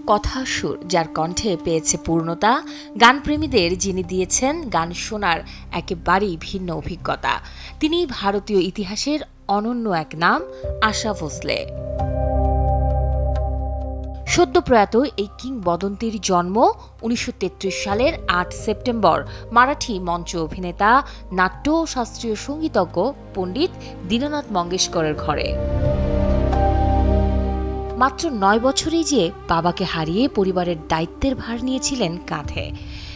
কথা সুর যার কণ্ঠে পেয়েছে পূর্ণতা, গানপ্রেমীদের যিনি দিয়েছেন গান শোনার একেবারেই ভিন্ন অভিজ্ঞতা। তিনি ভারতীয় ইতিহাসের অনন্য এক নাম, আশা ভোসলে। সদ্য প্রয়াত এই কিংবদন্তির জন্ম ১৯৩৩ সালের ৮ সেপ্টেম্বর মারাঠি মঞ্চ অভিনেতা, নাট্য ও শাস্ত্রীয় সঙ্গীতজ্ঞ পণ্ডিত দীননাথ মঙ্গেশকরের ঘরে। মাত্র ৯ বছরেই যে বাবাকে হারিয়ে পরিবারের দায়িত্বের ভার নিয়েছিলেন কাঁধে,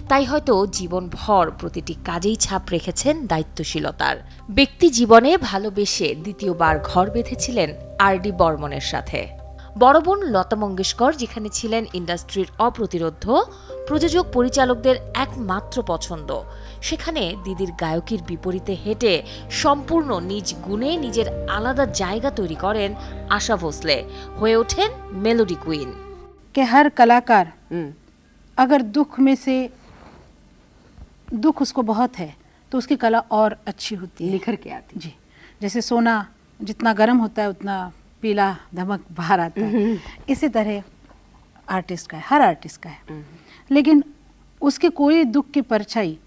তাই হয়তো জীবনভর প্রতিটি কাজেই ছাপ রেখেছেন দায়িত্বশীলতার। ব্যক্তি জীবনে ভালোবেসে দ্বিতীয়বার ঘর বেঁধেছিলেন আর.ডি. বর্মনের সাথে। বড় বোন লতা মঙ্গেশকর যেখানে ছিলেন ইন্ডাস্ট্রির অপ্রতিরোধ্য, প্রযোজক পরিচালকদের একমাত্র পছন্দ, সেখানে দিদির গায়কির বিপরীতে হেঁটে সম্পূর্ণ নিজ গুণে নিজের আলাদা জায়গা তৈরি করেন আশা ভোসলে, হয়ে ওঠেন মেলোডি কুইন। कि हर कलाकार अगर दुख में से दुख उसको बहुत है तो उसकी कला और अच्छी होती है, निखर के आती जी। जैसे सोना जितना गर्म होता है उतना पीला धमक बाहर आता है, इसी तरह आर्टिस्ट का है, हर आर्टिस्ट का है। लेकिन उसके कोई दुख की परछाई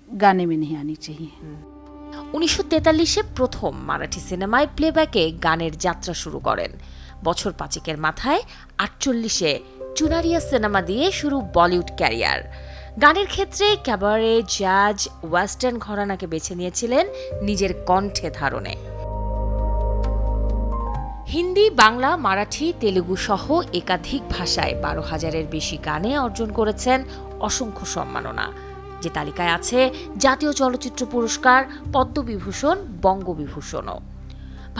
गाने में नहीं आनी चाहिए। ১৯৪৩-এ প্রথম মারাঠি সিনেমায় প্লেব্যাকে গানের যাত্রা শুরু করেন। বছর পাঁচেকের মাথায় ৪৮-এ চুনারিয়া সিনেমা দিয়ে শুরু বলিউড ক্যারিয়ার। গানের ক্ষেত্রে ক্যাবারে, জ্যাজ, ওয়েস্টার্ন ঘরানাকে বেছে নিয়েছিলেন নিজের কণ্ঠে ধারণে। হিন্দি, বাংলা, মারাঠি, তেলুগু সহ একাধিক ভাষায় ১২,০০০-এর বেশি গানে অর্জন করেছেন অসংখ্য সম্মাননা, যে তালিকায় আছে জাতীয় চলচ্চিত্র পুরস্কার, পদ্মবিভূষণ, বঙ্গবিভূষণও।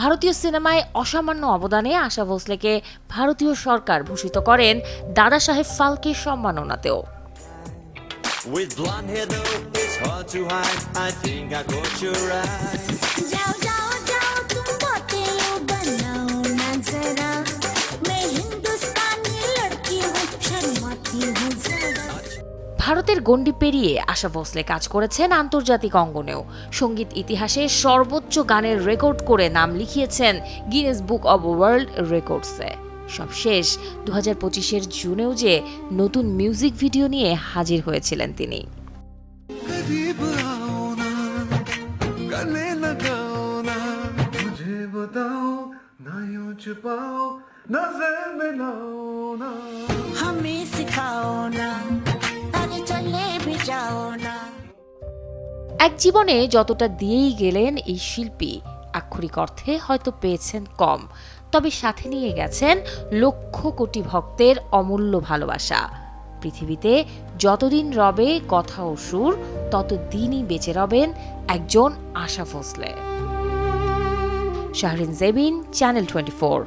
ভারতীয় সিনেমায় অসামান্য অবদানে আশা ভোসলেকে ভারতীয় সরকার ভূষিত করেন দাদা সাহেব Phalke সম্মাননাতেও। With blonde hair though, it's hard to hide. I think I got you right. जाओ जाओ जाओ तुम मोटे हो बनाओ ना जरा, मैं हिंदुस्तानी लड़की हूँ शर्माती हूँ जरा। ভারতের গণ্ডি পেরিয়ে আশা ভোসলে কাজ করেছেন আন্তর্জাতিক অঙ্গনেও। সঙ্গীত ইতিহাসে সর্বোচ্চ গানের রেকর্ড করে নাম লিখিয়েছেন গিনেস বুক অব ওয়ার্ল্ড রেকর্ডসে। সবশেষ ২০২৫-এর জুনেও যে নতুন মিউজিক ভিডিও নিয়ে হাজির হয়েছিলেন তিনি। এক জীবনে যতটা দিয়েই গেলেন এই শিল্পী, আক্ষরিক অর্থে হয়তো পেয়েছেন কম, তবে সাথে নিয়ে গেছেন লক্ষ কোটি ভক্তের অমূল্য ভালোবাসা। পৃথিবীতে যতদিন রবে কথা ও সুর, ততদিনই বেঁচে রবেন একজন আশা ভোসলে। শাহরিন জেবিন, চ্যানেল 24।